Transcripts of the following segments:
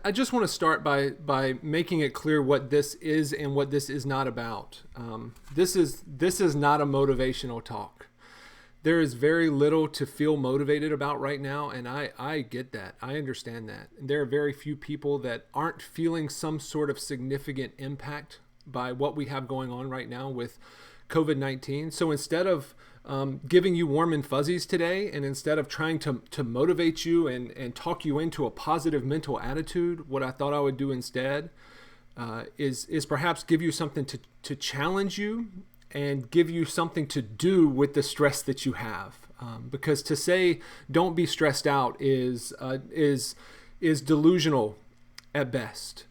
I just want to start by making it clear what this is and what this is not about. This is not a motivational talk. There is very little to feel motivated about right now, and I get that. I understand that. And there are very few people that aren't feeling some sort of significant impact by what we have going on right now with COVID-19. So instead of giving you warm and fuzzies today, and instead of trying to motivate you and talk you into a positive mental attitude, what I thought I would do instead is perhaps give you something to challenge you and give you something to do with the stress that you have. Because to say don't be stressed out is delusional at best.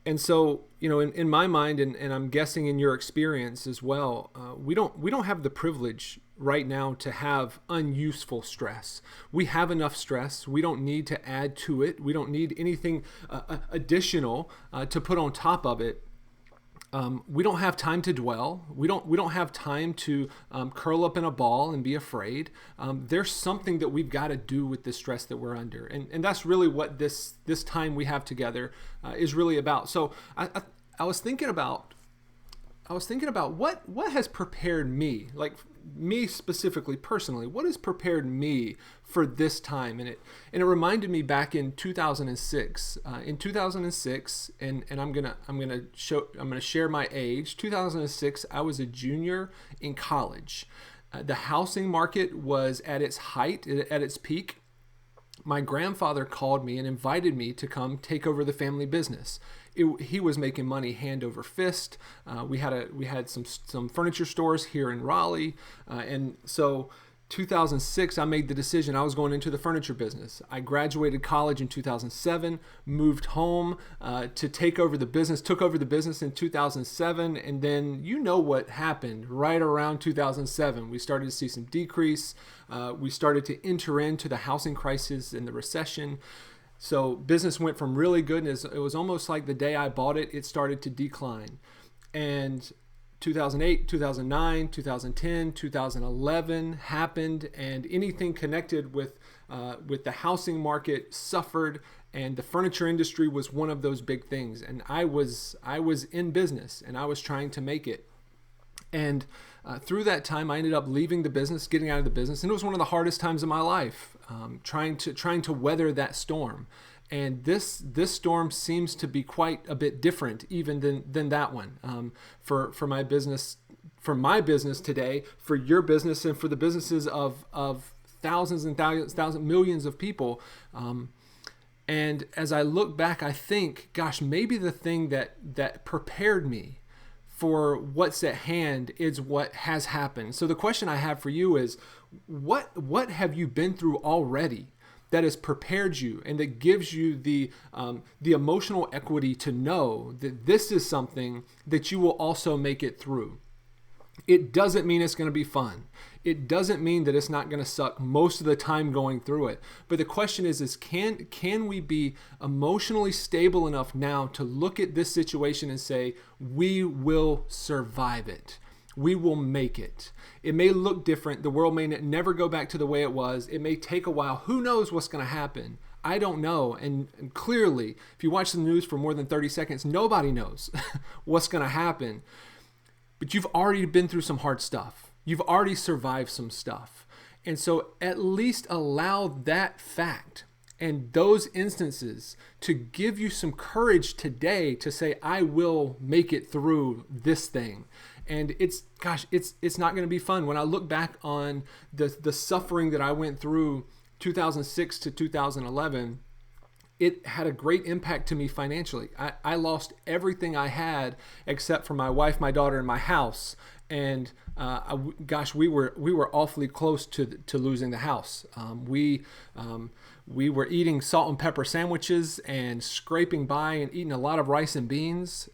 And so, in my mind, and I'm guessing in your experience as well, we don't have the privilege right now to have unuseful stress. We have enough stress. We don't need to add to it. We don't need anything additional to put on top of it. We don't have time to dwell. We don't have time to curl up in a ball and be afraid. There's something that we've got to do with the stress that we're under, and that's really what this time we have together is really about. So I was thinking about what has prepared me, like me specifically, personally, what has prepared me for this time, and it reminded me back in 2006. In 2006, and I'm gonna share my age. 2006, I was a junior in college. The housing market was at its height, at its peak. My grandfather called me and invited me to come take over the family business. He was making money hand over fist. We had some furniture stores here in Raleigh, and so 2006, I made the decision I was going into the furniture business. I graduated college in 2007, moved home to take over the business, took over the business in 2007, and then what happened right around 2007. We started to see some decrease. We started to enter into the housing crisis and the recession. So business went from really good, and it was almost like the day I bought it, it started to decline. And 2008, 2009, 2010, 2011 happened, and anything connected with the housing market suffered, and the furniture industry was one of those big things. And I was in business, and I was trying to make it. And through that time, I ended up leaving the business, getting out of the business, and it was one of the hardest times of my life, trying to weather that storm. And this storm seems to be quite a bit different even than that one. For my business today, for your business, and for the businesses of thousands and thousands, millions of people. And as I look back, I think, gosh, maybe the thing that prepared me for what's at hand is what has happened. So the question I have for you is, what have you been through already that has prepared you and that gives you the emotional equity to know that this is something that you will also make it through? It doesn't mean it's going to be fun. It doesn't mean that it's not going to suck most of the time going through it. But the question is can we be emotionally stable enough now to look at this situation and say, we will survive it. We will make it. It may look different. The world may never go back to the way it was. It may take a while. Who knows what's going to happen? I don't know. And clearly, if you watch the news for more than 30 seconds, nobody knows what's going to happen. But you've already been through some hard stuff. You've already survived some stuff. And so at least allow that fact and those instances to give you some courage today to say, I will make it through this thing. And it's not going to be fun. When I look back on the suffering that I went through 2006 to 2011, it had a great impact to me financially. I lost everything I had except for my wife, my daughter, and my house. And we were awfully close to losing the house. We were eating salt and pepper sandwiches and scraping by and eating a lot of rice and beans.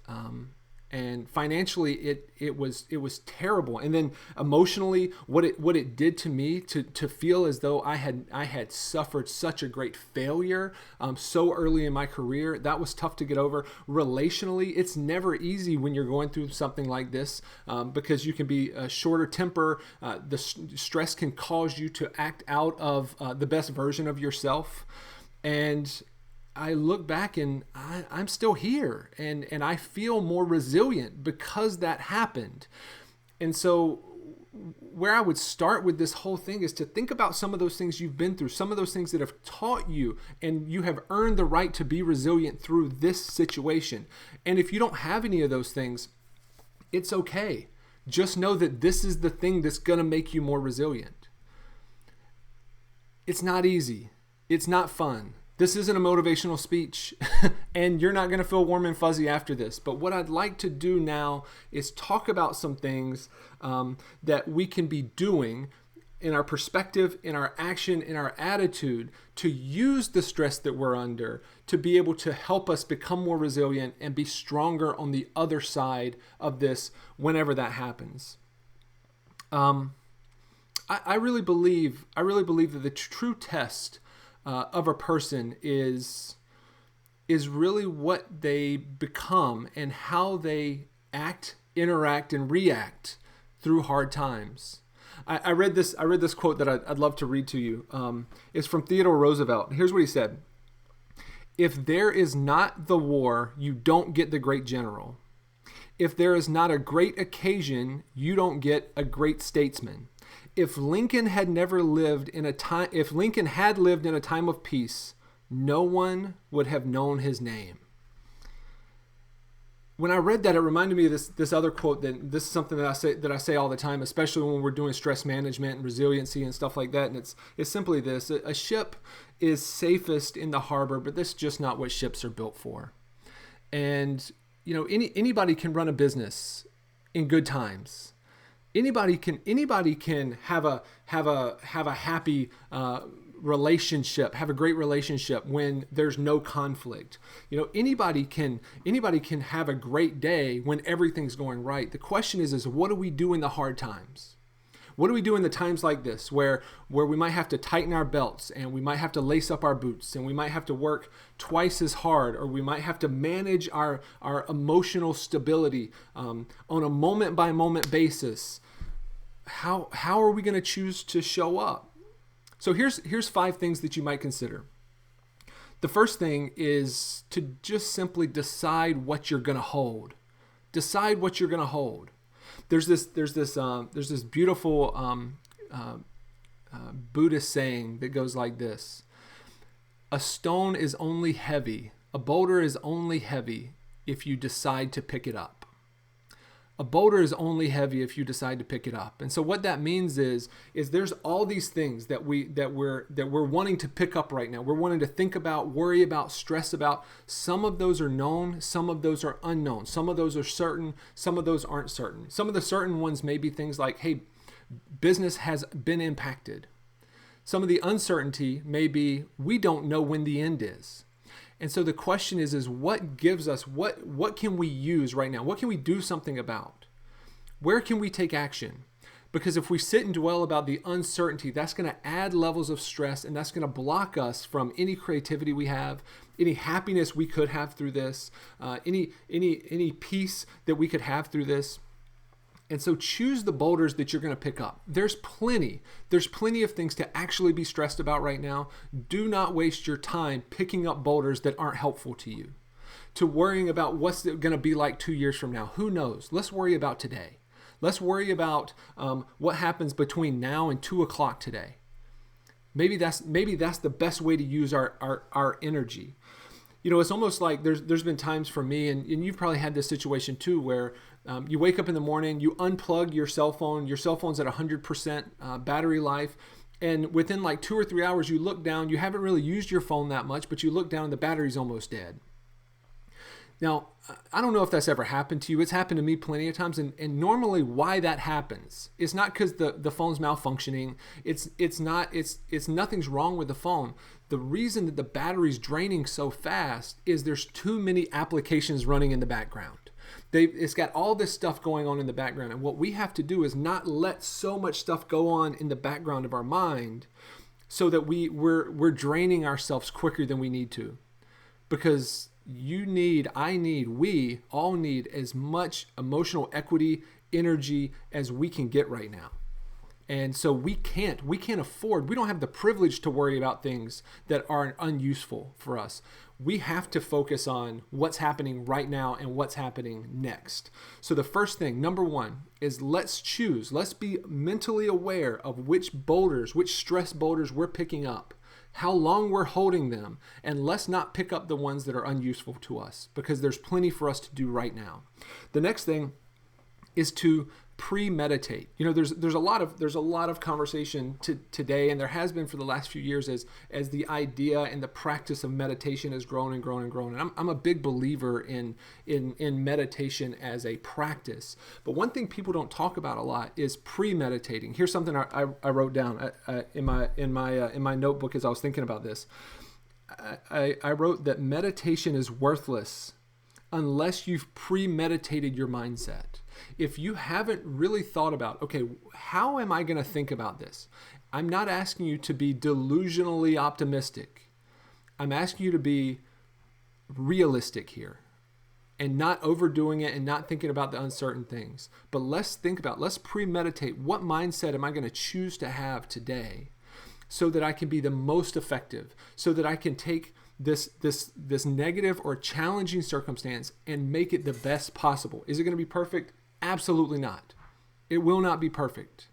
And financially, it was terrible. And then emotionally, what it did to me to feel as though I had suffered such a great failure so early in my career, that was tough to get over. Relationally, it's never easy when you're going through something like this because you can be a shorter temper. The stress can cause you to act out of the best version of yourself. And I look back and I'm still here, and I feel more resilient because that happened. And so where I would start with this whole thing is to think about some of those things you've been through, some of those things that have taught you, and you have earned the right to be resilient through this situation. And if you don't have any of those things, it's okay. Just know that this is the thing that's going to make you more resilient. It's not easy. It's not fun. This isn't a motivational speech, and you're not going to feel warm and fuzzy after this. But what I'd like to do now is talk about some things that we can be doing in our perspective, in our action, in our attitude, to use the stress that we're under to be able to help us become more resilient and be stronger on the other side of this whenever that happens. I really believe that the true test of a person is really what they become and how they act, interact, and react through hard times. I read this quote that I'd love to read to you. It's from Theodore Roosevelt. Here's what he said: "If there is not the war, you don't get the great general. If there is not a great occasion, you don't get a great statesman. If Lincoln had lived in a time of peace, no one would have known his name." When I read that, it reminded me of this other quote. That this is something that I say all the time, especially when we're doing stress management and resiliency and stuff like that. And it's simply this: a ship is safest in the harbor, but that's just not what ships are built for. And anybody can run a business in good times. Anybody can have a happy relationship, have a great relationship when there's no conflict. Anybody can have a great day when everything's going right. The question is what do we do in the hard times? What do we do in the times like this where we might have to tighten our belts, and we might have to lace up our boots, and we might have to work twice as hard, or we might have to manage our emotional stability on a moment by moment basis? How are we going to choose to show up? So here's 5 things that you might consider. The first thing is to just simply decide what you're going to hold. Decide what you're going to hold. There's this beautiful Buddhist saying that goes like this: a stone is only heavy, a boulder is only heavy if you decide to pick it up. A boulder is only heavy if you decide to pick it up. And so what that means is there's all these things that we're wanting to pick up right now. We're wanting to think about, worry about, stress about. Some of those are known, some of those are unknown. Some of those are certain, some of those aren't certain. Some of the certain ones may be things like, hey, business has been impacted. Some of the uncertainty may be, we don't know when the end is. And so the question is what gives us, what can we use right now? What can we do something about? Where can we take action? Because if we sit and dwell about the uncertainty, that's going to add levels of stress, and that's going to block us from any creativity we have, any happiness we could have through this, any peace that we could have through this. And so choose the boulders that you're going to pick up. There's plenty of things to actually be stressed about right now. Do not waste your time picking up boulders that aren't helpful to you, to worrying about what's it going to be like 2 years from now. Who knows? Let's worry about today. Let's worry about what happens between now and 2 o'clock today. Maybe that's the best way to use our energy. It's almost like there's been times for me, and you've probably had this situation too, where you wake up in the morning, you unplug your cell phone, your cell phone's at 100% battery life, and within like 2 or 3 hours, you look down, you haven't really used your phone that much, but you look down and the battery's almost dead. Now, I don't know if that's ever happened to you. It's happened to me plenty of times, and normally why that happens, it's not because the phone's malfunctioning. It's nothing's wrong with the phone. The reason that the battery's draining so fast is there's too many applications running in the background. It's got all this stuff going on in the background, and what we have to do is not let so much stuff go on in the background of our mind so that we're draining ourselves quicker than we need to. Because we all need as much emotional equity, energy as we can get right now. And so we can't afford, we don't have the privilege to worry about things that are unuseful for us. we have to focus on what's happening right now and what's happening next. So the first thing, number one, is let's be mentally aware of which stress boulders we're picking up, how long we're holding them, and let's not pick up the ones that are unuseful to us, because there's plenty for us to do right now. The next thing is to premeditate. There's a lot of conversation today, and there has been for the last few years as the idea and the practice of meditation has grown and grown and grown. And I'm a big believer in meditation as a practice. But one thing people don't talk about a lot is premeditating. Here's something I wrote down in my notebook as I was thinking about this. I wrote that meditation is worthless unless you've premeditated your mindset. If you haven't really thought about, okay, how am I going to think about this? I'm not asking you to be delusionally optimistic. I'm asking you to be realistic here and not overdoing it and not thinking about the uncertain things. But let's premeditate, what mindset am I going to choose to have today so that I can be the most effective, so that I can take this negative or challenging circumstance and make it the best possible. Is it going to be perfect? Absolutely not. It will not be perfect.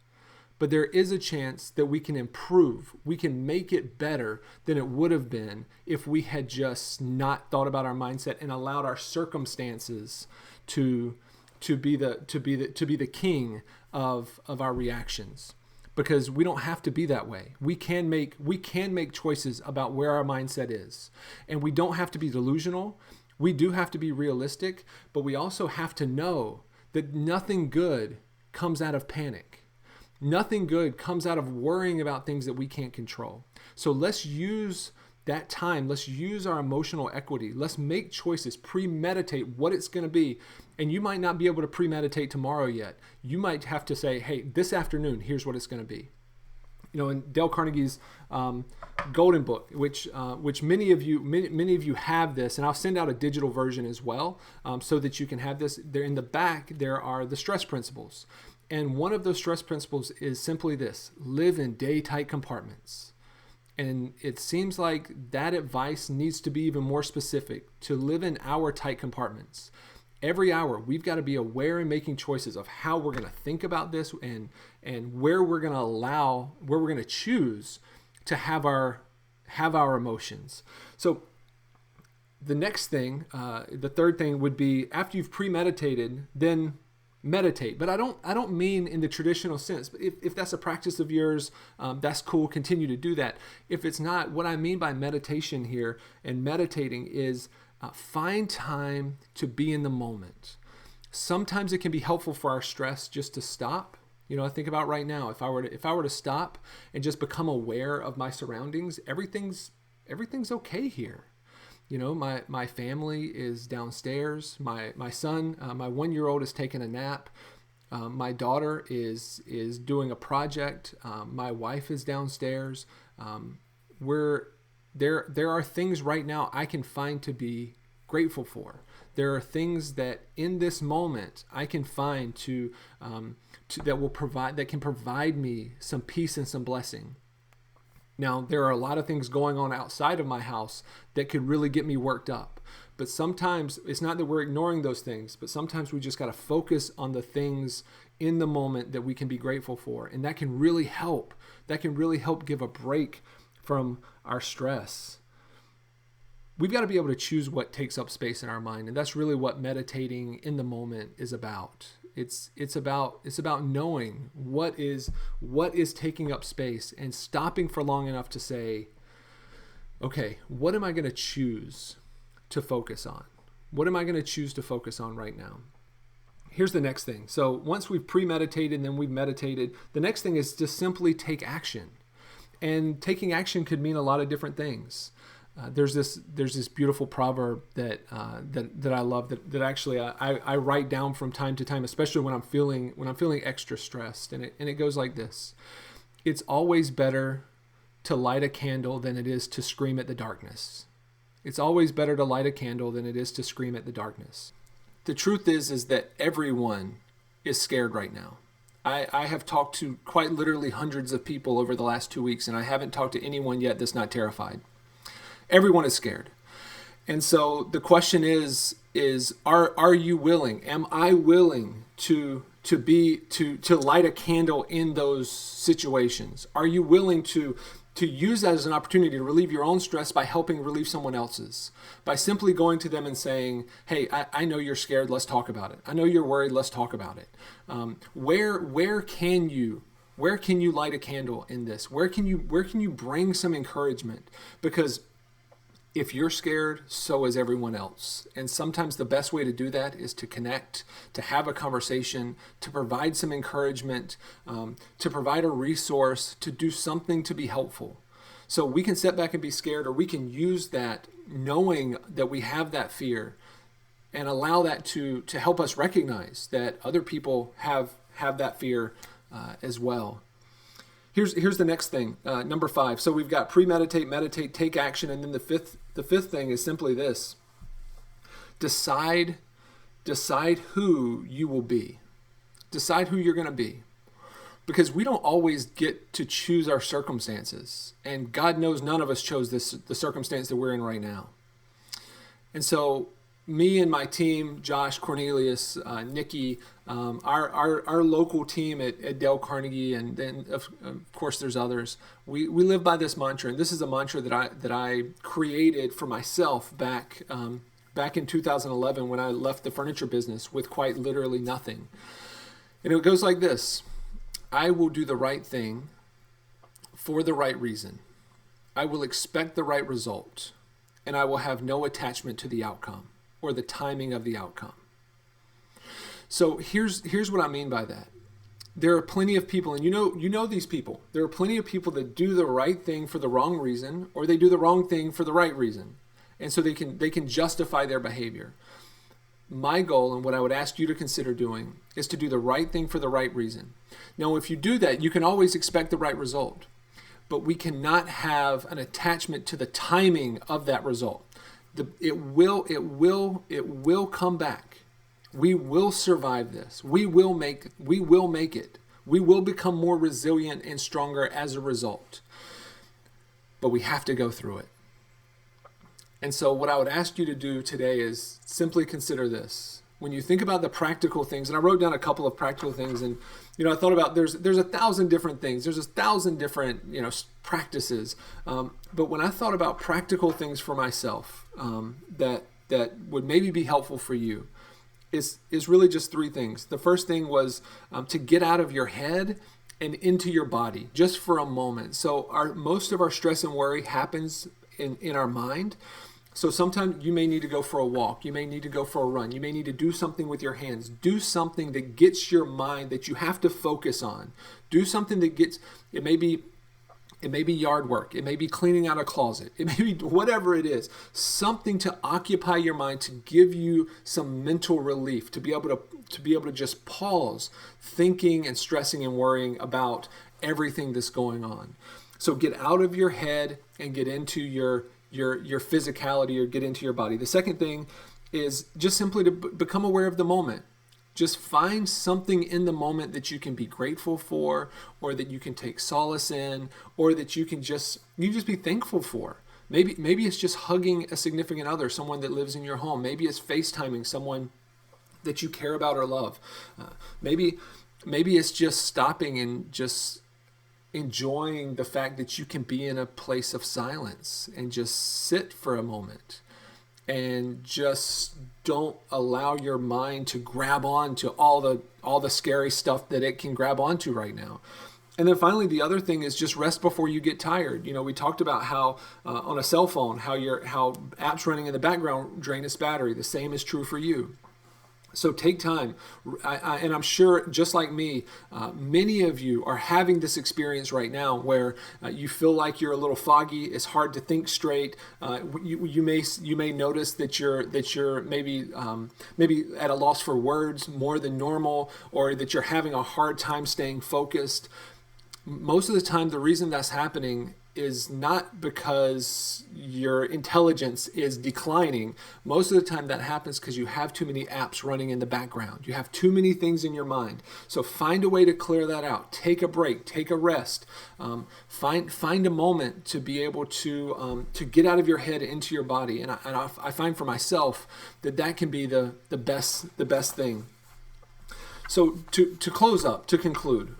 But there is a chance that we can improve. We can make it better than it would have been if we had just not thought about our mindset and allowed our circumstances to be the king of our reactions. Because we don't have to be that way. We can make choices about where our mindset is. And we don't have to be delusional. We do have to be realistic, but we also have to know that nothing good comes out of panic. Nothing good comes out of worrying about things that we can't control. So let's use that time. Let's use our emotional equity. Let's make choices, premeditate what it's going to be. And you might not be able to premeditate tomorrow yet. You might have to say, hey, this afternoon, here's what it's going to be. In Dale Carnegie's Golden Book, which many of you have this, and I'll send out a digital version as well, so that you can have this. There in the back, there are the stress principles, and one of those stress principles is simply this: live in day-tight compartments. And it seems like that advice needs to be even more specific, to live in hour-tight compartments. Every hour, we've got to be aware and making choices of how we're going to think about this and where we're going to choose to have our emotions. So the next thing, the third thing would be, after you've premeditated, then meditate. But I don't mean in the traditional sense. But if that's a practice of yours, that's cool. Continue to do that. If it's not, what I mean by meditation here and meditating is find time to be in the moment. Sometimes it can be helpful for our stress just to stop. I think about right now, if I were to stop and just become aware of my surroundings, everything's okay here. My family is downstairs. My son, my 1-year-old, is taking a nap. My daughter is doing a project. My wife is downstairs. There are things right now I can find to be grateful for. There are things that in this moment I can find that can provide me some peace and some blessing. Now, there are a lot of things going on outside of my house that could really get me worked up. But sometimes it's not that we're ignoring those things, but sometimes we just got to focus on the things in the moment that we can be grateful for. And that can really help. That can really help give a break from our stress. We've got to be able to choose what takes up space in our mind. And that's really what meditating in the moment is about. It's about knowing what is taking up space and stopping for long enough to say, okay, what am I going to choose to focus on? What am I going to choose to focus on right now? Here's the next thing. So once we've premeditated and then we've meditated, the next thing is to simply take action. And taking action could mean a lot of different things. There's this beautiful proverb that I love that actually I write down from time to time, especially when I'm feeling extra stressed, and it goes like this: it's always better to light a candle than it is to scream at the darkness. It's always better to light a candle than it is to scream at the darkness. The truth is that everyone is scared right now. I have talked to quite literally hundreds of people over the last 2 weeks, and I haven't talked to anyone yet that's not terrified. Everyone is scared. And so the question is are you willing? Am I willing to light a candle in those situations? Are you willing to use that as an opportunity to relieve your own stress by helping relieve someone else's? By simply going to them and saying, hey, I know you're scared, let's talk about it. I know you're worried, let's talk about it. Where can you light a candle in this? Where can you bring some encouragement? Because if you're scared, so is everyone else. And sometimes the best way to do that is to connect, to have a conversation, to provide some encouragement, to provide a resource, to do something to be helpful. So we can sit back and be scared, or we can use that knowing that we have that fear and allow that to help us recognize that other people have that fear as well. Here's the next thing, number 5. So we've got premeditate, meditate, take action, and then the fifth thing is simply this: decide who you will be. Decide who you're going to be, because we don't always get to choose our circumstances, and God knows none of us chose the circumstance that we're in right now. And so me and my team, Josh, Cornelius, Nikki, our local team at Dale Carnegie, and then of course there's others. We live by this mantra, and this is a mantra that I created for myself back in 2011 when I left the furniture business with quite literally nothing. And it goes like this: I will do the right thing for the right reason. I will expect the right result, and I will have no attachment to the outcome or the timing of the outcome. So here's what I mean by that. There are plenty of people, and you know these people. There are plenty of people that do the right thing for the wrong reason, or they do the wrong thing for the right reason. And so they can justify their behavior. My goal, and what I would ask you to consider doing, is to do the right thing for the right reason. Now, if you do that, you can always expect the right result, but we cannot have an attachment to the timing of that result. It will come back. We will survive this. We will make it. We will become more resilient and stronger as a result. But we have to go through it. And so what I would ask you to do today is simply consider this. When you think about the practical things, and I wrote down a couple of practical things, and I thought about there's 1,000 different things. There's 1,000 different practices. But when I thought about practical things for myself that would maybe be helpful for you, is really just 3 things. The first thing was to get out of your head and into your body just for a moment. So most of our stress and worry happens in our mind. So sometimes you may need to go for a walk. You may need to go for a run. You may need to do something with your hands. Do something that gets your mind, that you have to focus on. Do something that it may be yard work. It may be cleaning out a closet. It may be whatever it is. Something to occupy your mind, to give you some mental relief, to be able to just pause thinking and stressing and worrying about everything that's going on. So get out of your head and get into your physicality, or get into your body. The second thing is just simply to become aware of the moment. Just find something in the moment that you can be grateful for, or that you can take solace in, or that you just be thankful for. Maybe it's just hugging a significant other, someone that lives in your home. Maybe it's FaceTiming someone that you care about or love. Maybe it's just stopping and just enjoying the fact that you can be in a place of silence and just sit for a moment and just don't allow your mind to grab on to all the scary stuff that it can grab onto right now. And then finally, the other thing is just rest before you get tired. We talked about how on a cell phone, how apps running in the background drain its battery. The same is true for you. So take time, and I'm sure, just like me, many of you are having this experience right now where you feel like you're a little foggy. It's hard to think straight. You may notice that you're maybe at a loss for words more than normal, or that you're having a hard time staying focused. Most of the time, the reason that's happening is not because your intelligence is declining. Most of the time that happens because you have too many apps running in the background. You have too many things in your mind. So find a way to clear that out. Take a break, take a rest. Find a moment to be able to get out of your head into your body. And I find for myself that can be the best thing. So to close up, to conclude,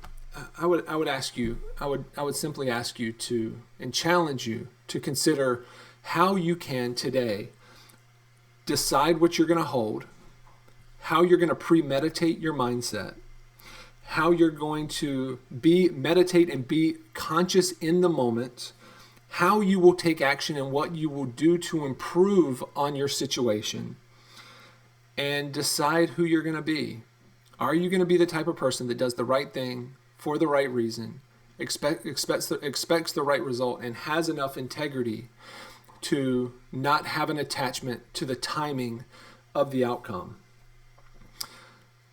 I would ask you, I would simply ask you to, and challenge you to consider how you can today decide what you're going to hold, how you're going to premeditate your mindset, how you're going to meditate and be conscious in the moment, how you will take action and what you will do to improve on your situation, and decide who you're going to be. Are you going to be the type of person that does the right thing for the right reason, expects the right result, and has enough integrity to not have an attachment to the timing of the outcome?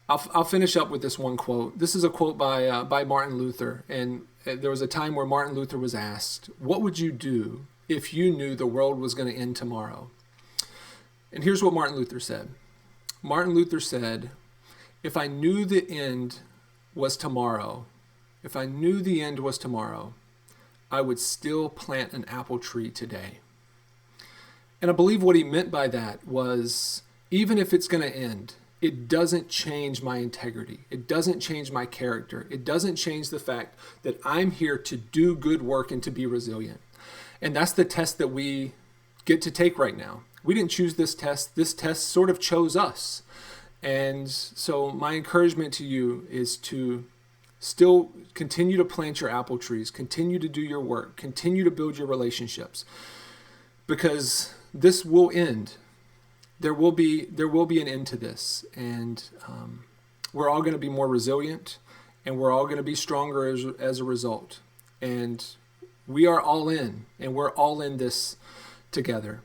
I'll finish up with this one quote. This is a quote by Martin Luther, and there was a time where Martin Luther was asked, "What would you do if you knew the world was going to end tomorrow?" And here's what Martin Luther said. Martin Luther said, "If I knew the end was tomorrow, I would still plant an apple tree today." And I believe what he meant by that was, even if it's going to end, it doesn't change my integrity. It doesn't change my character. It doesn't change the fact that I'm here to do good work and to be resilient. And that's the test that we get to take right now. We didn't choose this test. This test sort of chose us. And so my encouragement to you is to still continue to plant your apple trees, continue to do your work, continue to build your relationships, because this will end. There will be an end to this, and we're all going to be more resilient, and we're all going to be stronger as a result. And we are all in, and we're all in this together.